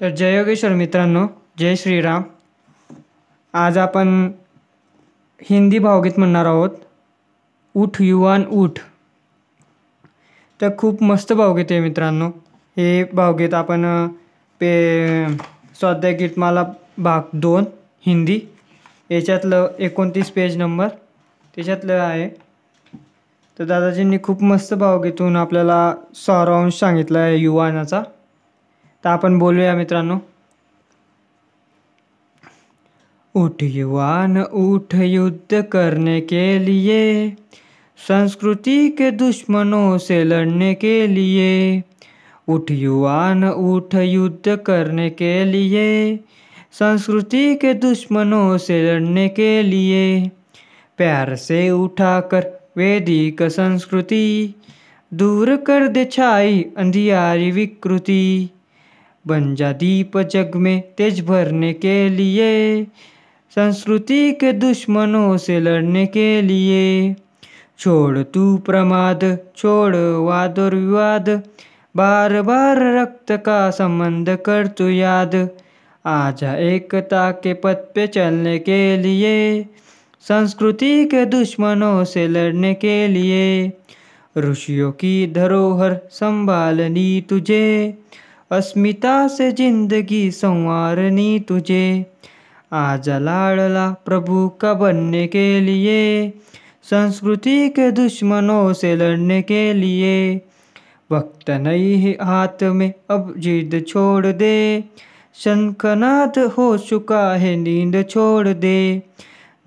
तर जय योगेश्वर मित्रांनो, जय श्रीराम. आज आपण हिंदी भावगीत म्हणणार आहोत. उठ युवान उठ. तर खूप मस्त भावगीत आहे मित्रांनो. हे भावगीत आपण पे स्वाध्याय गीतमाला भाग 2 हिंदी याच्यातलं 29 पेज नंबर त्याच्यातलं आहे. तर दादाजींनी खूप मस्त भावगीतून आपल्याला सारांश सांगितला आहे युवानाचा. तर आपण बोलूया मित्रांनो. उठ युवान उठ युद्ध करने के लिए, संस्कृति के दुश्मनों से लड़ने के लिए. उठ युवान उठ युद्ध करने के लिए, संस्कृति के दुश्मनों से लड़ने के लिए. प्यार से उठाकर वैदिक संस्कृति, दूर कर दे छाई अंधियारी विकृति. बन जा दीप जग में तेज भरने के लिए, संस्कृति के दुश्मनों से लड़ने के लिए. छोड़ तू प्रमाद छोड़ वाद और विवाद, बार बार रक्त का संबंध कर तू याद. आजा एकता के पथ पे चलने के लिए, संस्कृति के दुश्मनों से लड़ने के लिए. ऋषियों की धरोहर संभालनी तुझे, अस्मिता से जिंदगी संवारनी तुझे. आजा लाडला प्रभु का बनने के लिए, संस्कृति के दुश्मनों से लड़ने के लिए. वक्त नहीं है हाथ में अब जिद छोड़ दे, शंखनाद हो चुका है नींद छोड़ दे.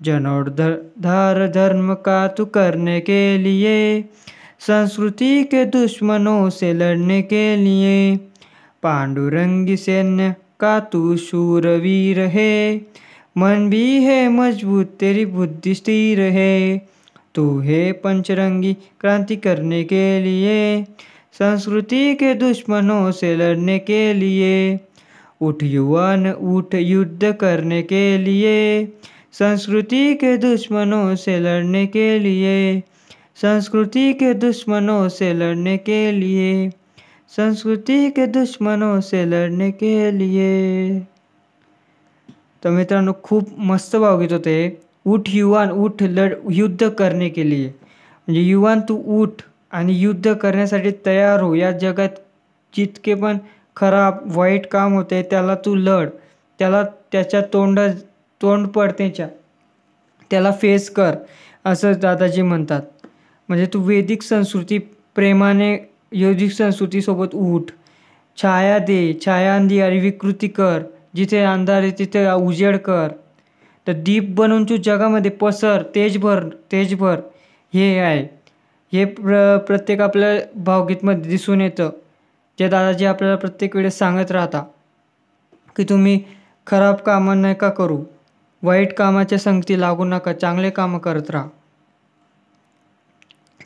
जनोद्धार धर्म का तू करने के लिए, संस्कृति के दुश्मनों से लड़ने के लिए. पांडुरंगी सैन्य का तू शूरवीर है, मन भी है मजबूत तेरी बुद्धि स्थिर है. तू है पंचरंगी क्रांति करने के लिए, संस्कृति के दुश्मनों से लड़ने के लिए. उठ युवान उठ युद्ध करने के लिए, संस्कृति के दुश्मनों से लड़ने के लिए. संस्कृति के दुश्मनों से लड़ने के लिए, संस्कृति के दुश्मनों से लड़ने के लिए. तर मित्रांनो खूप मस्त भावगीत होते. उठ युवान उठ लढ युद्ध करने के लिए, म्हणजे युवान तू उठ आणि युद्ध करण्यासाठी तयार हो. या जगात जितके पण खराब वाईट काम होते त्याला तू लढ, त्याला त्याच्या तोंड पडतेच्या त्याला फेस कर, असं दादाजी म्हणतात. म्हणजे तू वैदिक संस्कृती प्रेमाने वैदिक संस्कृतीसोबत उठ. छाया दे, छाया अंधियारी विकृती कर, जिथे अंधार आहे तिथे उजेड कर. तर दीप बनवून तू जगामध्ये पसर, तेज भर. हे आहे, हे प्रत्येक आपल्या भावगीतमध्ये दिसून येतं. जे दादाजी आपल्याला प्रत्येक वेळेस सांगत राहता की तुम्ही खराब कामं नका करू, वाईट कामाच्या संगती लागू नका, चांगले कामं करत राहा.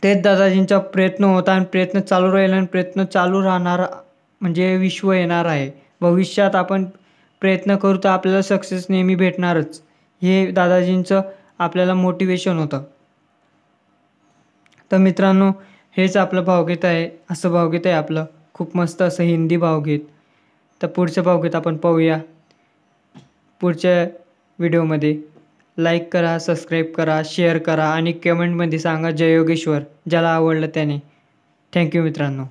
तेच दादाजींचा प्रयत्न होता आणि प्रयत्न चालू राहील आणि प्रयत्न चालू राहणार. म्हणजे विश्व येणार आहे. भविष्यात आपण प्रयत्न करू तर आपल्याला सक्सेस नेहमी भेटणारच. हे दादाजींचं आपल्याला मोटिवेशन होतं. तर मित्रांनो हेच आपलं भावगीत आहे. असं भावगीत आहे आपलं खूप मस्त असं हिंदी भावगीत. तर पुढचं भावगीत आपण पाहूया पुढच्या व्हिडिओमध्ये. लाईक करा, सबस्क्राईब करा, शेअर करा आणि कमेंटमध्ये सांगा जय योगेश्वर, ज्याला आवडलं त्याने. थँक्यू मित्रांनो.